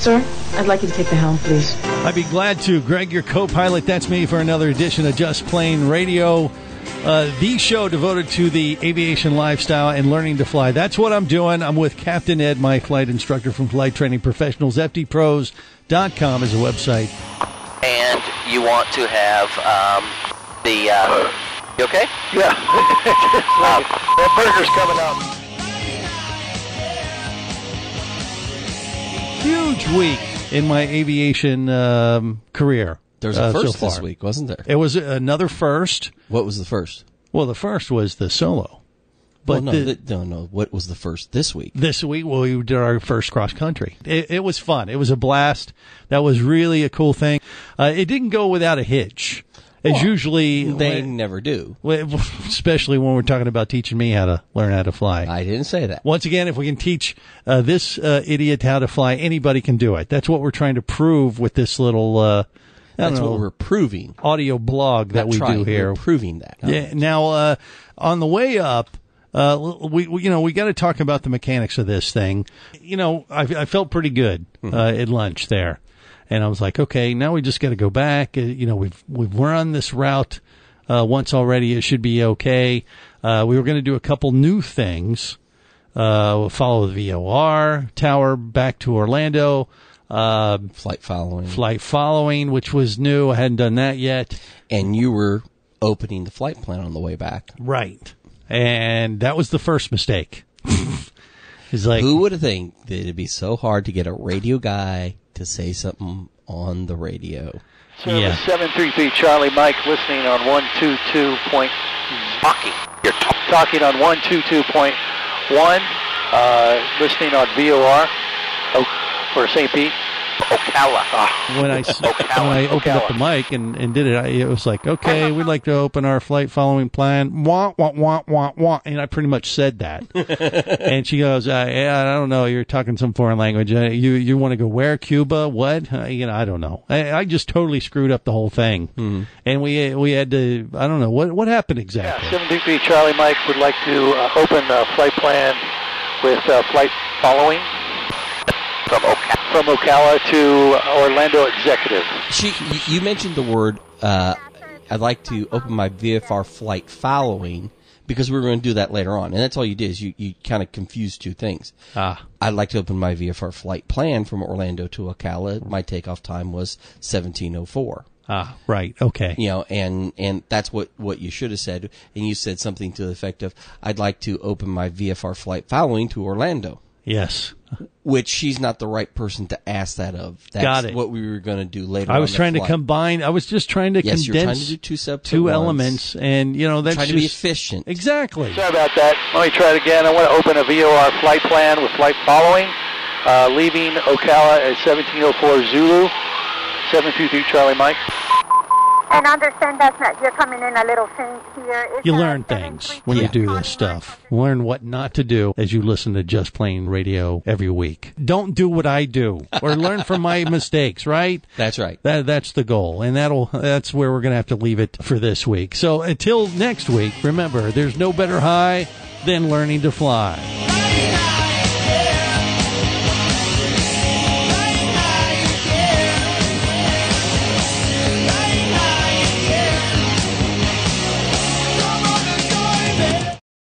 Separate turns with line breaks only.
Sir, I'd like you to take the helm, please.
I'd be glad to. Greg, your co-pilot, that's me for another edition of Just Plain Radio, the show devoted to the aviation lifestyle and learning to fly. That's what I'm doing. I'm with Captain Ed, my flight instructor from Flight Training Professionals. FDPros.com is a website.
And you want to have you okay?
Yeah. That burger's coming up.
Huge week in my aviation career.
There's a first
so
this week, wasn't there?
It was another first.
What was the first?
Well, the first was the solo. But
no. What was the first this week?
This week, well, we did our first cross country. It was fun. It was a blast. That was really a cool thing. It didn't go without a hitch. As usually
they never do.
Especially when we're talking about teaching me how to learn how to fly.
I didn't say that.
Once again, if we can teach this idiot how to fly, anybody can do it. That's what we're trying to prove with this little
That's what we're proving.
Audio blog that we do here.
We're proving that.
Yeah. Now, on the way up, we got to talk about the mechanics of this thing. I felt pretty good at lunch there. And I was like, okay, now we just got to go back. We've run this route once already. It should be okay. We were going to do a couple new things. We'll follow the VOR tower back to Orlando.
Flight following,
which was new. I hadn't done that yet.
And you were opening the flight plan on the way back.
Right. And that was the first mistake. It's like,
who would have think that it'd be so hard to get a radio guy to say something on the radio?
Service 733 Charlie Mike, listening on 122.
You're
talking on 122.1. Listening on VOR for St. Pete.
Ocala.
When I opened up the mic and did it, it was like, okay, we'd like to open our flight following plan. Wah, wah, wah, wah, wah. And I pretty much said that. And she goes, I don't know. You're talking some foreign language. You want to go where? Cuba? What? I don't know. I just totally screwed up the whole thing. Mm-hmm. And we had to, I don't know. What happened exactly?
Yeah, 733 Charlie Mike would like to open a flight plan with flight following. From Ocala to Orlando Executive.
You mentioned the word, I'd like to open my VFR flight following, because we were going to do that later on. And that's all you did, is you kind of confused two things. I'd like to open my VFR flight plan from Orlando to Ocala. My takeoff time was 17:04.
Right. Okay.
And that's what you should have said. And you said something to the effect of, I'd like to open my VFR flight following to Orlando.
Yes.
Which she's not the right person to ask that of. That's
Got it.
What we were going to do later on.
I was trying to combine. I was just trying to condense
you're trying to do
two elements. And, that's
trying to be efficient.
Exactly.
Sorry about that. Let me try it again. I want to open a VOR flight plan with flight following, leaving Ocala at 17:04 Zulu, 723 Charlie Mike.
And understand that you're coming in a little faint here.
You learn things when you do this stuff. Learn what not to do as you listen to Just Plain Radio every week. Don't do what I do, or learn from my mistakes, right?
That's right.
That's the goal, and that's where we're going to have to leave it for this week. So until next week, remember, there's no better high than learning to fly.